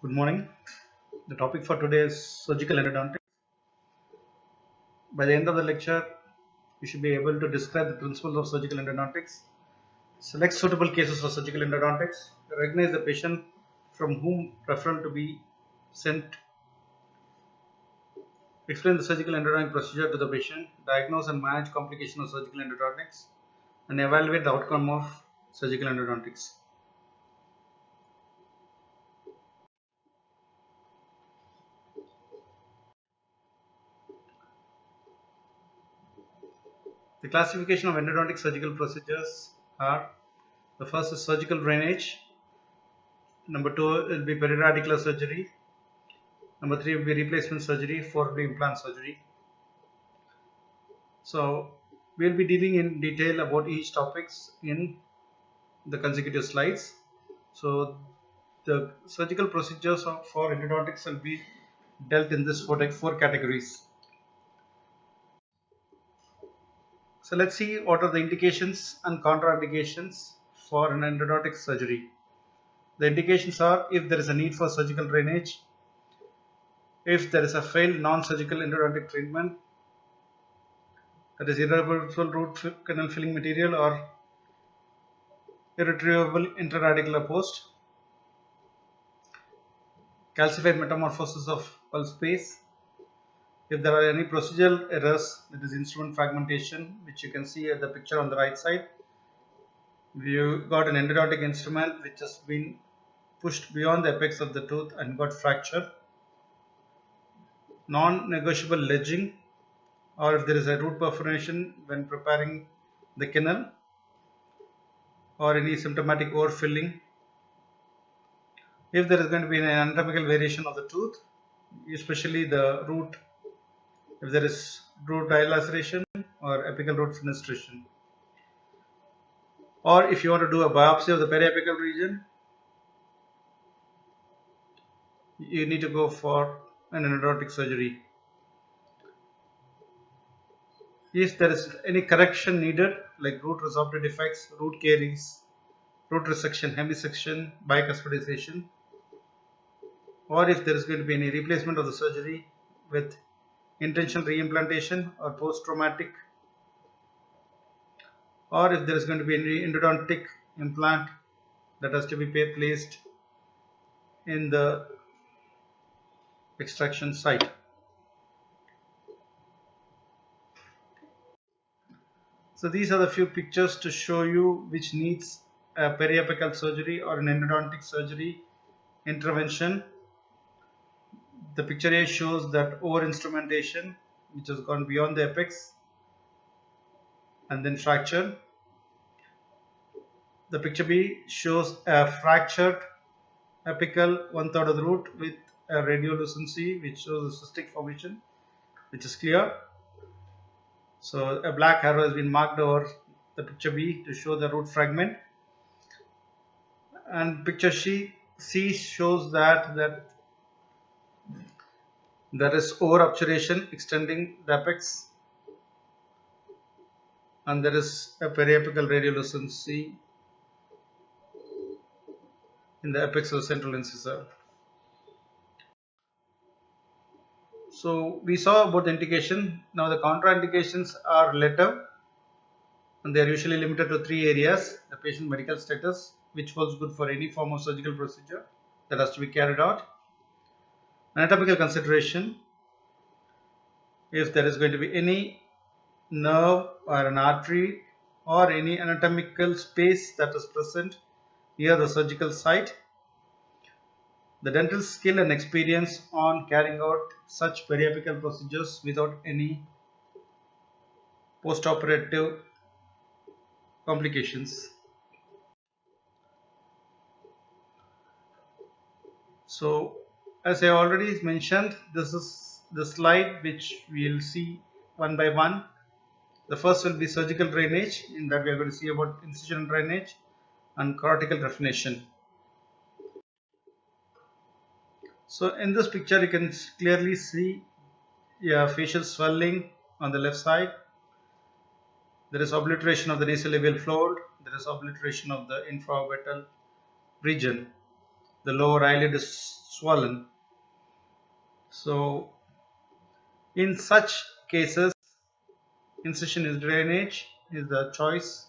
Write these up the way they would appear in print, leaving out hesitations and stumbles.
Good morning. The topic for today is surgical endodontics. By the end of the lecture, you should be able to describe the principles of surgical endodontics, select suitable cases for surgical endodontics, recognize the patient from whom referral to be sent, explain the surgical endodontic procedure to the patient, diagnose and manage complications of surgical endodontics, and evaluate the outcome of surgical endodontics. The classification of endodontic surgical procedures are: the first is surgical drainage, number 2 will be periradicular surgery, number 3 will be replacement surgery, 4 will be implant surgery. So we'll be dealing in detail about each topics in the consecutive slides. So the surgical procedures for endodontics will be dealt in this four categories. So let's see what are the indications and contraindications for an endodontic surgery. The indications are: if there is a need for surgical drainage, if there is a failed non-surgical endodontic treatment, that is irreversible root canal filling material or irretrievable intraradicular post, calcified metamorphosis of pulse space, if there are any procedural errors, that is instrument fragmentation, which you can see at the picture on the right side. You got an endodontic instrument which has been pushed beyond the apex of the tooth and got fractured, non-negotiable ledging, or if there is a root perforation when preparing the canal, or any symptomatic overfilling. If there is going to be an anatomical variation of the tooth, especially the root, if there is root dilaceration or apical root fenestration, or if you want to do a biopsy of the periapical region, you need to go for an endodontic surgery. If there is any correction needed, like root resorptive defects, root caries, root resection, hemisection, bicuspidization, or if there is going to be any replacement of the surgery with intentional reimplantation or post-traumatic, or if there is going to be any endodontic implant that has to be placed in the extraction site. So these are the few pictures to show you which needs a periapical surgery or an endodontic surgery intervention. The picture A shows that over instrumentation which has gone beyond the apex and then fracture. The picture B shows a fractured apical 1/3 of the root with a radiolucency which shows a cystic formation, which is clear. So a black arrow has been marked over the picture B to show the root fragment, and picture C shows that there is over obturation extending the apex, and there is a periapical radiolucency in the apex of the central incisor. So we saw about the indication. Now the contraindications are relative, and they are usually limited to three areas: the patient medical status, which holds good for any form of surgical procedure that has to be carried out; anatomical consideration, if there is going to be any nerve or an artery or any anatomical space that is present near the surgical site; the dental skill and experience on carrying out such periapical procedures without any postoperative complications. So as I already mentioned, this is the slide which we will see one by one. The first will be surgical drainage, in that we are going to see about incisional drainage and cortical definition. So in this picture you can clearly see facial swelling on the left side. There is obliteration of the nasolabial fold. There is obliteration of the infraorbital region. the lower eyelid is swollen. So in such cases, incision is drainage is the choice.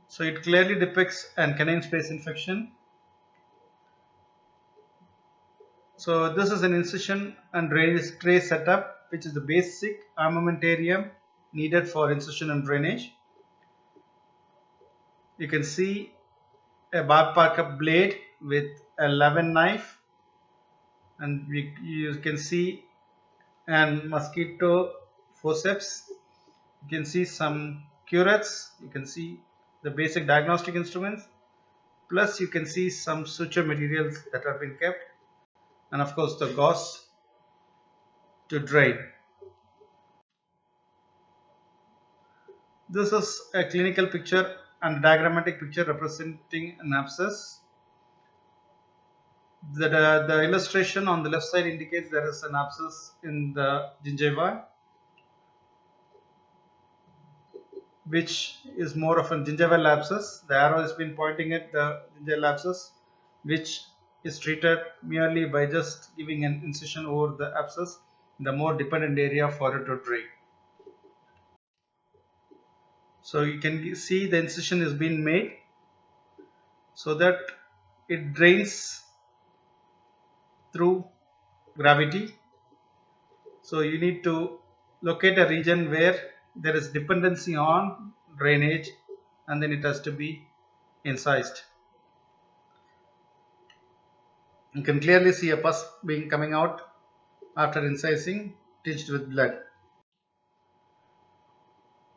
So it clearly depicts an canine space infection. So this is an incision and drainage tray setup, which is the basic armamentarium needed for incision and drainage. You can see a Bob Parker blade with a 11 knife, and you can see an mosquito forceps. You can see some curettes. You can see the basic diagnostic instruments. Plus, you can see some suture materials that have been kept, and of course the gauze to drain. This is a clinical picture and diagrammatic picture representing an abscess. The illustration on the left side indicates there is an abscess in the gingiva, which is more of a gingival abscess. The arrow has been pointing at the gingival abscess, which is treated merely by just giving an incision over the abscess, the more dependent area for it to drain. So you can see the incision is being made so that it drains through gravity. So you need to locate a region where there is dependency on drainage, and then it has to be incised. You can clearly see a pus being coming out after incising, tinged with blood.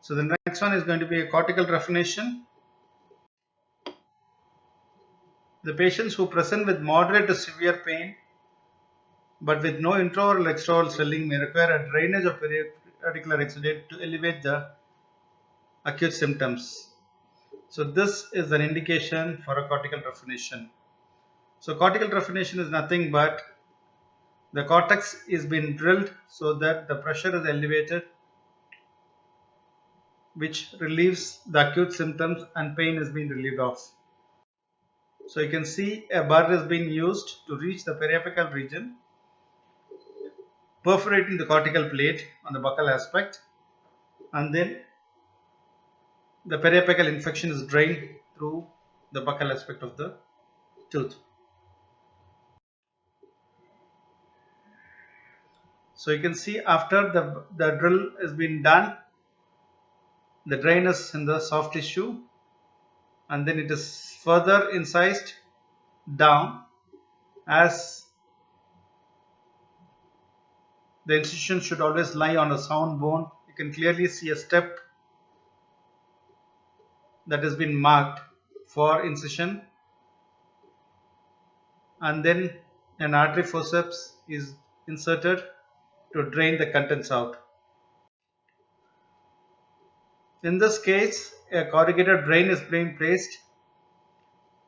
So the next one is going to be a cortical trephination. The patients who present with moderate to severe pain but with no intraoral extraoral swelling may require a drainage of periarticular exudate to elevate the acute symptoms. So this is an indication for a cortical trephination. So cortical trephination is nothing but the cortex is being drilled so that the pressure is elevated, which relieves the acute symptoms, and pain is being relieved of. So you can see a burr is being used to reach the periapical region, perforating the cortical plate on the buccal aspect, and then the periapical infection is drained through the buccal aspect of the tooth. So you can see after the drill has been done, the drain is in the soft tissue, and then it is further incised down as the incision should always lie on a sound bone. You can clearly see a step that has been marked for incision, and then an artery forceps is inserted to drain the contents out. In this case, a corrugated drain is being placed,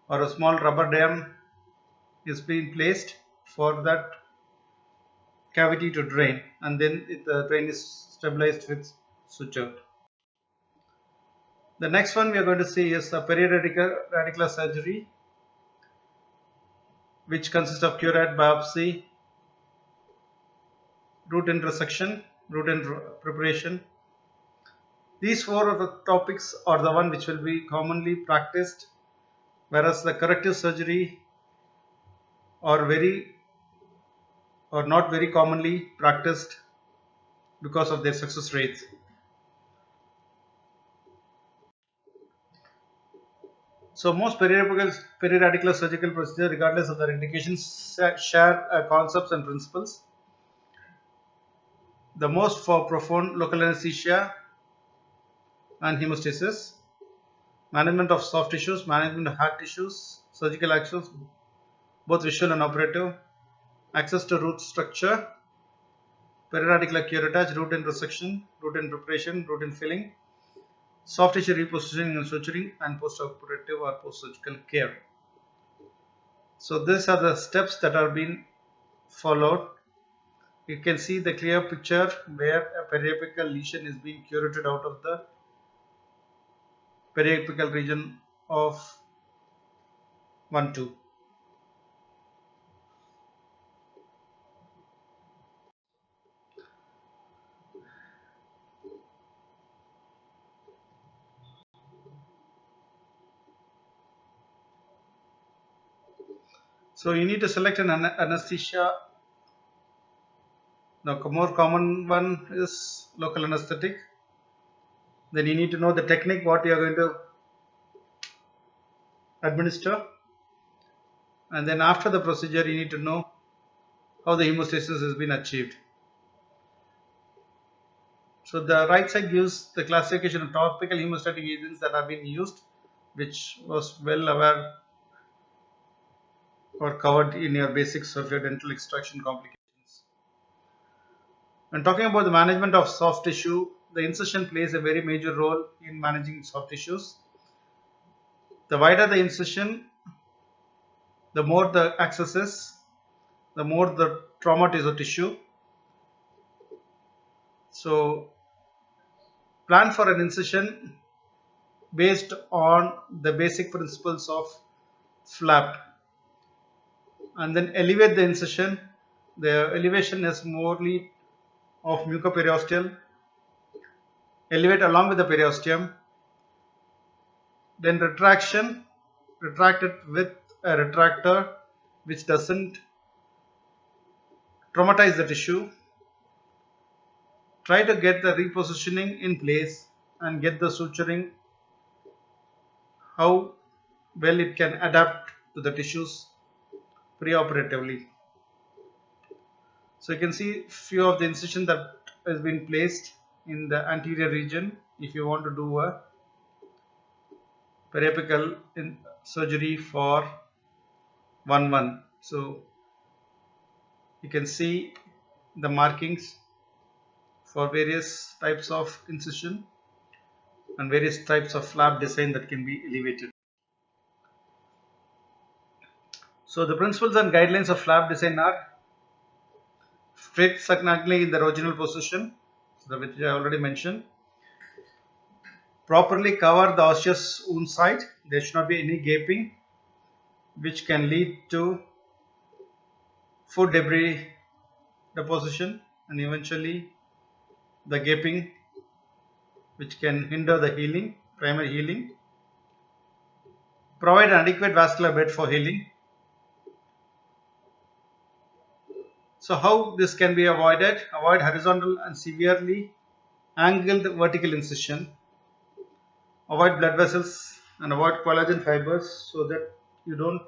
or a small rubber dam is being placed for that cavity to drain, and then the drain is stabilized with suture. The next one we are going to see is a periarticular surgery, which consists of curette, biopsy, root end resection, root end preparation. These four of the topics are the one which will be commonly practiced, whereas the corrective surgery are not very commonly practiced because of their success rates. So most periarticular surgical procedures, regardless of their indications, share concepts and principles. The most for profound local anesthesia and hemostasis, management of soft tissues, management of hard tissues, surgical actions, both visual and operative, access to root structure, periarticular curettage, root end resection, root end preparation, root end filling, soft tissue repositioning and suturing, and post-operative or post-surgical care. So these are the steps that are being followed. You can see the clear picture where a periapical lesion is being curated out of the periapical region of 1, 2. So you need to select an anesthesia. The more common one is local anesthetic. Then you need to know the technique what you are going to administer, and then after the procedure you need to know how the hemostasis has been achieved. So the right side gives the classification of topical hemostatic agents that have been used, which was well aware or covered in your basics of your dental extraction complications. When talking about the management of soft tissue, the incision plays a very major role in managing soft tissues. The wider the incision, the more the access is, the more the trauma to the tissue. So plan for an incision based on the basic principles of flap, and then elevate the incision. The elevation is morely of mucoperiosteal. Elevate along with the periosteum. Then retraction, retract it with a retractor which doesn't traumatize the tissue. Try to get the repositioning in place and get the suturing how well it can adapt to the tissues preoperatively. So you can see few of the incision that has been placed in the anterior region if you want to do a periapical surgery for 1-1. So you can see the markings for various types of incision and various types of flap design that can be elevated. So the principles and guidelines of flap design are straight snugly in the original position, which I already mentioned. Properly cover the osseous wound site. There should not be any gaping which can lead to food debris deposition and eventually the gaping which can hinder the healing, primary healing. Provide an adequate vascular bed for healing. So how this can be avoided? Avoid horizontal and severely angled vertical incision. Avoid blood vessels and avoid collagen fibers so that you don't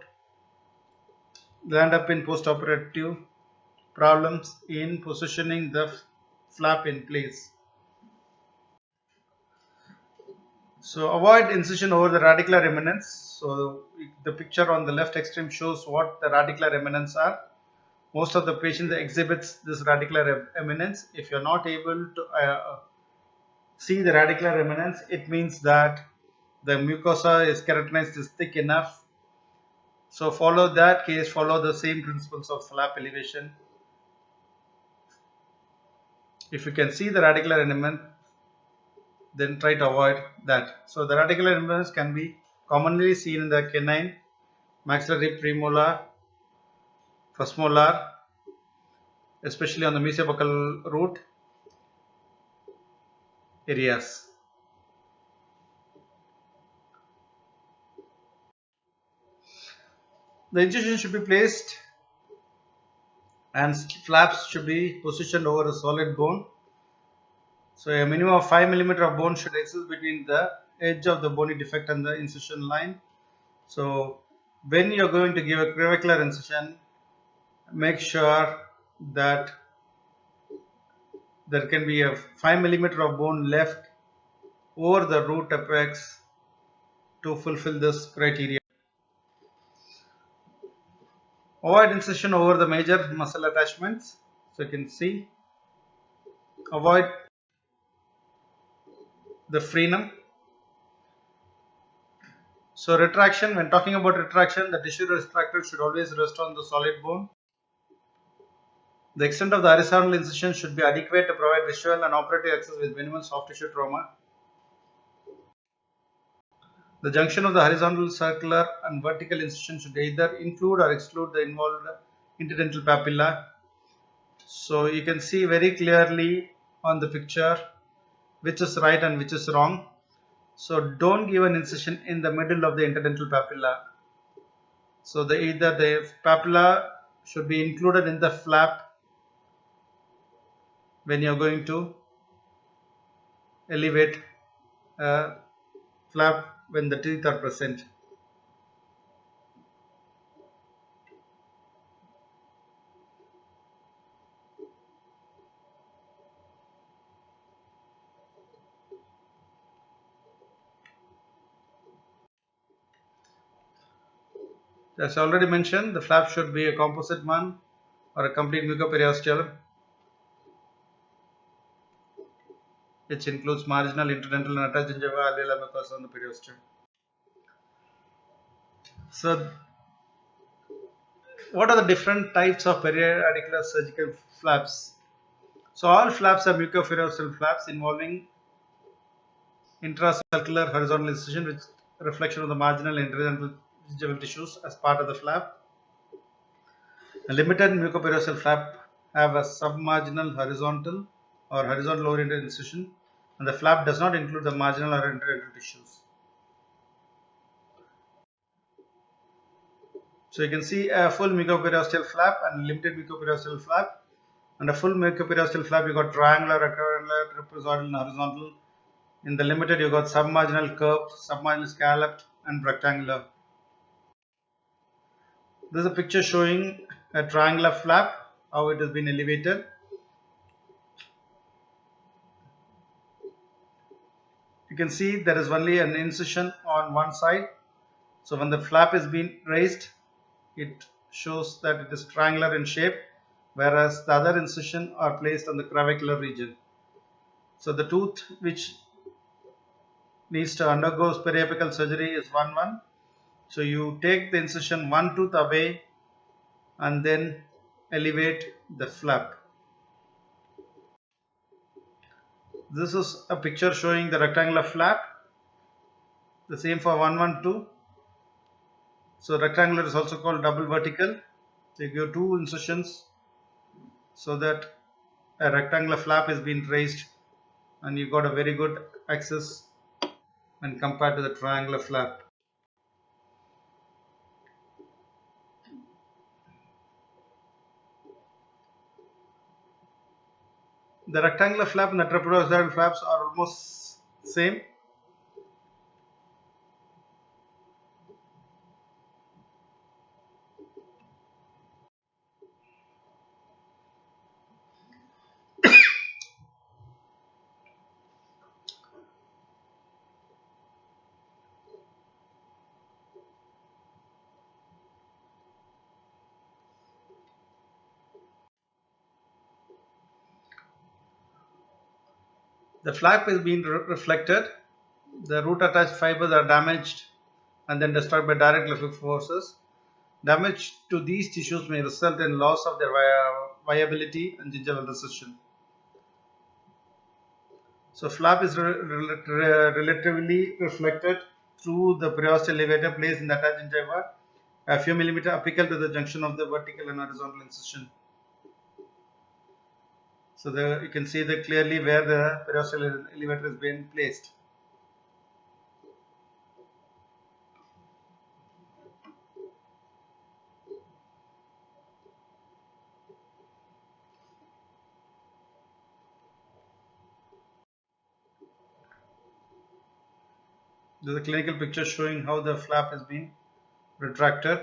land up in post-operative problems in positioning the flap in place. So avoid incision over the radicular eminence. So the picture on the left extreme shows what the radicular eminence are. Most of the patients exhibits this radicular eminence. If you're not able to see the radicular eminence, it means that the mucosa is keratinized is thick enough. So follow that case, follow the same principles of flap elevation. If you can see the radicular eminence, then try to avoid that. So the radicular eminence can be commonly seen in the canine, maxillary premolar, first molar, especially on the mesiobuccal root areas. The incision should be placed and flaps should be positioned over a solid bone. So a minimum of 5 mm of bone should exist between the edge of the bony defect and the incision line. So when you are going to give a clavicular incision, make sure that there can be a 5 mm of bone left over the root apex to fulfill this criteria. Avoid incision over the major muscle attachments. So you can see, avoid the frenum. So retraction, when talking about retraction, the tissue retractor should always rest on the solid bone. The extent of the horizontal incision should be adequate to provide visual and operative access with minimal soft tissue trauma. The junction of the horizontal, circular, and vertical incision should either include or exclude the involved interdental papilla. So you can see very clearly on the picture which is right and which is wrong. So don't give an incision in the middle of the interdental papilla. So either the papilla should be included in the flap when you are going to elevate flap when the teeth are present. As already mentioned, the flap should be a composite one or a complete mucoperiosteal, which includes marginal, interdental, and attached gingiva, alveolar mucosa, and the periosteum. So, what are the different types of periarticular surgical flaps? So, all flaps are mucoperiosteal flaps involving intracircular horizontal incision with reflection of the marginal and interdental gingival tissues as part of the flap. A limited mucoperiosteal flap have a submarginal horizontal or horizontal oriented incision, and the flap does not include the marginal or interdental tissues. So you can see a full mucoperiosteal flap and limited mucoperiosteal flap. And a full mucoperiosteal flap, you got triangular, rectangular, trapezoidal, and horizontal. In the limited, you got submarginal curved, submarginal scalloped, and rectangular. This is a picture showing a triangular flap, how it has been elevated. You can see there is only an incision on one side. So when the flap is being raised, it shows that it is triangular in shape, whereas the other incision are placed on the clavicular region. So the tooth which needs to undergo periapical surgery is 1 So you take the incision one tooth away and then elevate the flap. This is a picture showing the rectangular flap. The same for 112. So rectangular is also called double vertical. So you give two incisions so that a rectangular flap is being raised and you got a very good access when compared to the triangular flap. The rectangular flap and the trapezoidal flaps are almost same. The flap is being reflected. The root attached fibers are damaged and then destroyed by direct electric forces. Damage to these tissues may result in loss of their viability and gingival recession. So flap is relatively reflected through the periosteal elevator placed in the attached gingiva a few millimeters apical to the junction of the vertical and horizontal incision. So you can see clearly where the periosteal elevator is being placed. This is a clinical picture showing how the flap is being retracted.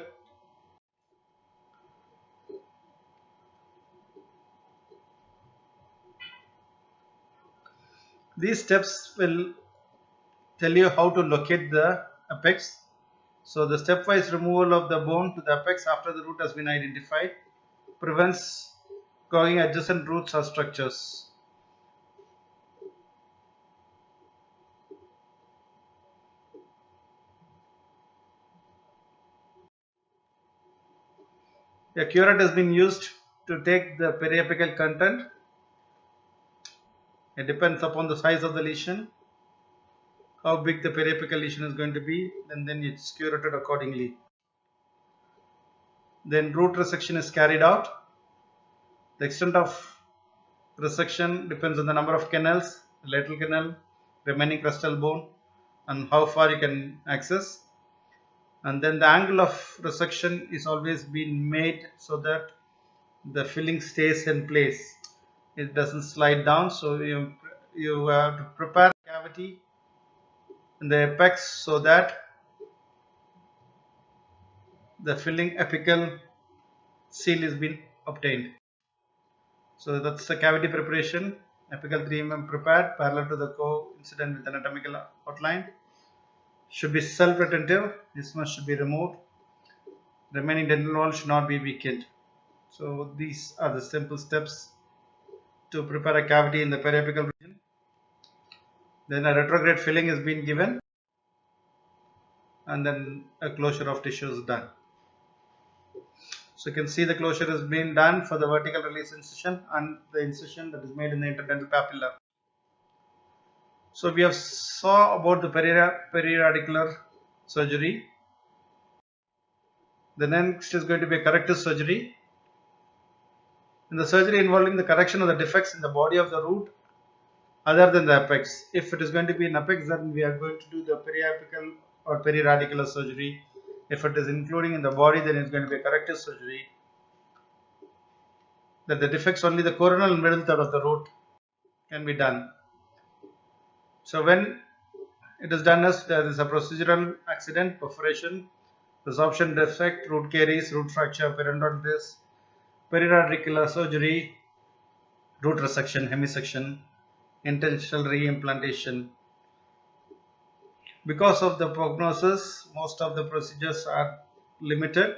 These steps will tell you how to locate the apex. So the stepwise removal of the bone to the apex after the root has been identified prevents clogging adjacent roots or structures. A curette has been used to take the periapical content. It depends upon the size of the lesion, how big the periapical lesion is going to be, and then it's curated accordingly. Then root resection is carried out. The extent of resection depends on the number of canals, the lateral canal, remaining crestal bone, and how far you can access. And then the angle of resection is always been made so that the filling stays in place. It doesn't slide down, so you have to prepare the cavity in the apex so that the filling apical seal is being obtained. So that's the cavity preparation. Apical 3 mm prepared parallel to the coincident with anatomical outline. Should be self-retentive. Isthmus should be removed. Remaining dental wall should not be weakened. So these are the simple steps to prepare a cavity in the periapical region. Then a retrograde filling is being given, and then a closure of tissue is done. So you can see the closure has been done for the vertical release incision and the incision that is made in the interdental papilla. So we have saw about the periradicular surgery. The next is going to be a corrective surgery. In the surgery involving the correction of the defects in the body of the root other than the apex. If it is going to be an apex, then we are going to do the periapical or periradicular surgery. If it is including in the body, then it's going to be a corrective surgery. That the defects only the coronal and middle third of the root can be done. So when it is done as there is a procedural accident, perforation, resorption defect, root caries, root fracture, periodontitis, periradicular surgery, root resection, hemisection, intentional reimplantation. Because of the prognosis, most of the procedures are limited.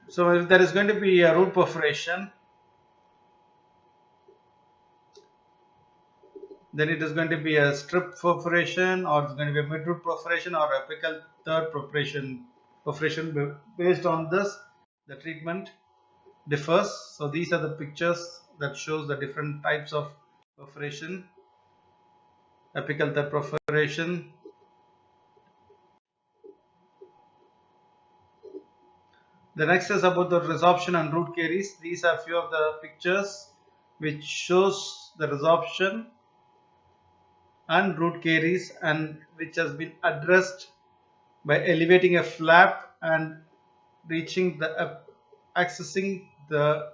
So if there is going to be a root perforation, then it is going to be a strip perforation, or it's going to be a mid-root perforation, or apical third perforation. Based on this, the treatment differs. So these are the pictures that shows the different types of perforation. Apical third perforation. The next is about the resorption and root caries. These are few of the pictures which shows the resorption and root caries, and which has been addressed by elevating a flap and reaching the accessing the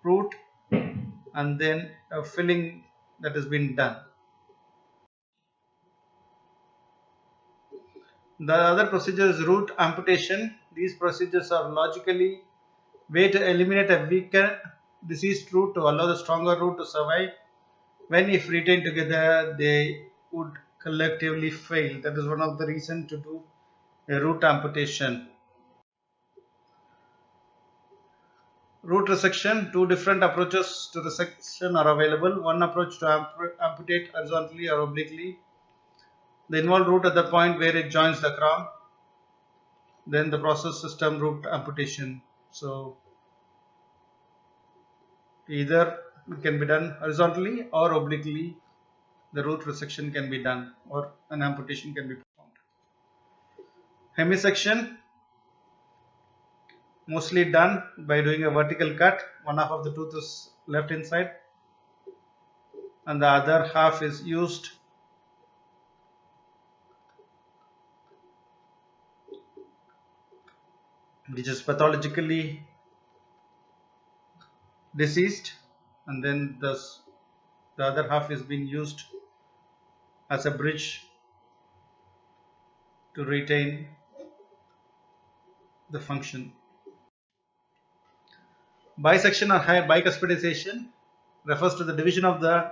root, and then a filling that has been done. The other procedure is root amputation. These procedures are logically way to eliminate a weaker diseased root to allow the stronger root to survive. When if retained together, they would collectively fail. That is one of the reasons to do a root amputation. Root resection. Two different approaches to resection are available. One approach to amputate horizontally or obliquely the involved root at the point where it joins the crown. Then the process system root amputation. So either it can be done horizontally or obliquely. The root resection can be done, or an amputation can be performed. Hemisection, mostly done by doing a vertical cut. One half of the tooth is left inside and the other half is used which is pathologically deceased, and then the other half is being used as a bridge to retain the function. Bisection or bicuspidization refers to the division of the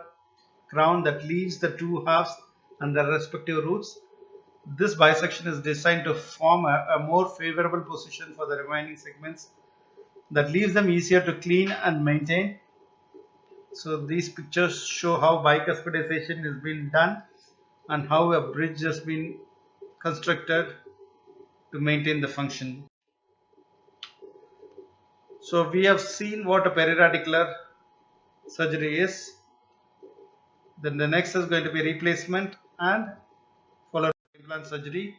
crown that leaves the two halves and their respective roots. This bisection is designed to form a more favorable position for the remaining segments that leaves them easier to clean and maintain. So these pictures show how bicuspidization is being done and how a bridge has been constructed to maintain the function. So we have seen what a periradicular surgery is. Then the next is going to be replacement and followed by implant surgery.